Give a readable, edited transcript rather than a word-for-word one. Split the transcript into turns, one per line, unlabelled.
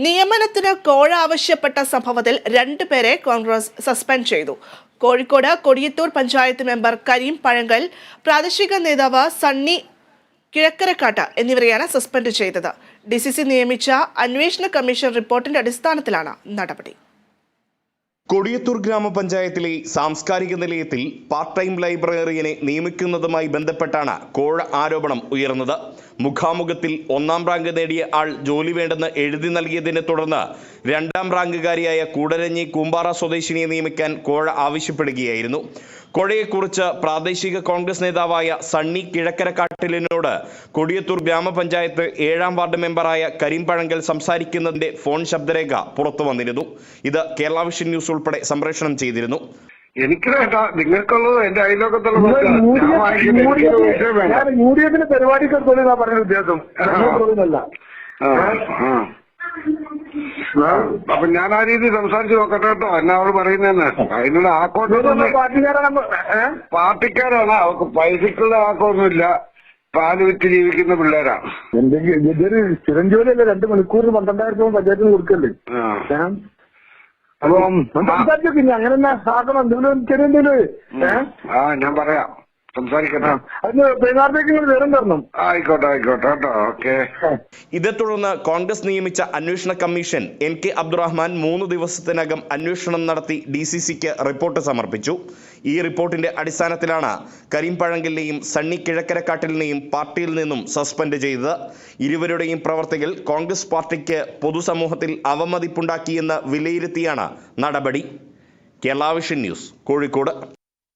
നിയമനത്തിന് കോഴ ആവശ്യപ്പെട്ട സംഭവത്തിൽ 2 പേരെ കോൺഗ്രസ് സസ്പെൻഡ് ചെയ്തു. കോഴിക്കോട് കൊടിയത്തൂർ പഞ്ചായത്ത് മെമ്പർ കരീം പഴങ്കൽ, പ്രാദേശിക നേതാവ് സണ്ണി കിഴക്കരക്കാട്ട് എന്നിവരെയാണ് സസ്പെൻഡ് ചെയ്തത്. DCC നിയമിച്ച അന്വേഷണ കമ്മീഷൻ റിപ്പോർട്ടിന്റെ അടിസ്ഥാനത്തിലാണ് നടപടി.
കൊടിയത്തൂർ ഗ്രാമപഞ്ചായത്തിലെ സാംസ്കാരിക നിലയത്തിൽ പാർട്ട് ടൈം ലൈബ്രറിയനെ നിയമിക്കുന്നതുമായി ബന്ധപ്പെട്ടാണ് കോഴ ആരോപണം ഉയർന്നത്. മുഖാമുഖത്തിൽ 1ാം റാങ്ക് നേടിയ ആൾ ജോലി വേണ്ടെന്ന് എഴുതി നൽകിയതിനെ തുടർന്ന് 2ാം റാങ്കുകാരിയായ കൂടരഞ്ഞി കൂമ്പാറ സ്വദേശിനിയെ നിയമിക്കാൻ കോഴ ആവശ്യപ്പെടുകയായിരുന്നു. കോഴയെക്കുറിച്ച് പ്രാദേശിക കോൺഗ്രസ് നേതാവായ സണ്ണി കിഴക്കരക്കാട്ടിലിനോട് കൊടിയത്തൂർ ഗ്രാമപഞ്ചായത്ത് 7ാം വാർഡ് മെമ്പറായ കരീം പഴങ്കൽ സംസാരിക്കുന്നതിന്റെ ഫോൺ ശബ്ദരേഖ പുറത്തു വന്നിരുന്നു. ഇത് കേരള വിഷൻ ന്യൂസ് ഉൾപ്പെടെ സംപ്രേഷണം ചെയ്തിരുന്നു.
എനിക്ക് വേണ്ട, നിങ്ങൾക്കുള്ളത് എന്റെ അയൽവക്കത്തുള്ള
പരിപാടിക്ക് പറഞ്ഞ ഉദ്ദേശം.
അപ്പൊ ഞാൻ ആ രീതി സംസാരിച്ച് നോക്കട്ടെ കേട്ടോ. എന്നാ അവള് പറയുന്നതെന്ന് അതിനുള്ള പാർട്ടിക്കാരാണ്. അവർക്ക് പൈസക്കുള്ള ആക്കമൊന്നുമില്ല. പാല് വിറ്റ് ജീവിക്കുന്ന പിള്ളേരാ.
എന്തെങ്കിലും ഇതൊരു സ്ഥിരം ജോലിയല്ലേ? 2 മണിക്കൂറിന് 12,000 രൂപ പഞ്ചായത്തിന് കൊടുക്കല്ലേ? അപ്പം സംസാരിച്ചു. പിന്നെ അങ്ങനെ തന്നെ ആക്കണം. എന്തെങ്കിലും ചെറിയ എന്തെങ്കിലും
ഞാൻ പറയാം, സംസാരിക്കട്ടെ.
അതിന് വൈകുന്നേരത്തേക്ക് നിങ്ങൾ വിവരം തരണം.
ആയിക്കോട്ടെ കേട്ടോ. ഓക്കെ.
ഇതേ തുടർന്ന് കോൺഗ്രസ് നിയമിച്ച അന്വേഷണ കമ്മീഷൻ NK അബ്ദുറഹ്മാൻ 3 ദിവസത്തിനകം അന്വേഷണം നടത്തി DCCക്ക് റിപ്പോർട്ട് സമർപ്പിച്ചു. ഈ റിപ്പോർട്ടിന്റെ അടിസ്ഥാനത്തിലാണ് കരീം പഴങ്കലിനെയും സണ്ണി കിഴക്കരക്കാട്ടിലിനെയും പാർട്ടിയിൽ നിന്നും സസ്പെൻഡ് ചെയ്തത്. ഇരുവരുടെയും പ്രവർത്തികൾ കോൺഗ്രസ് പാർട്ടിക്ക് പൊതുസമൂഹത്തിൽ അവമതിപ്പുണ്ടാക്കിയെന്ന് വിലയിരുത്തിയാണ് നടപടി. Kerala vision news, Kozhikode.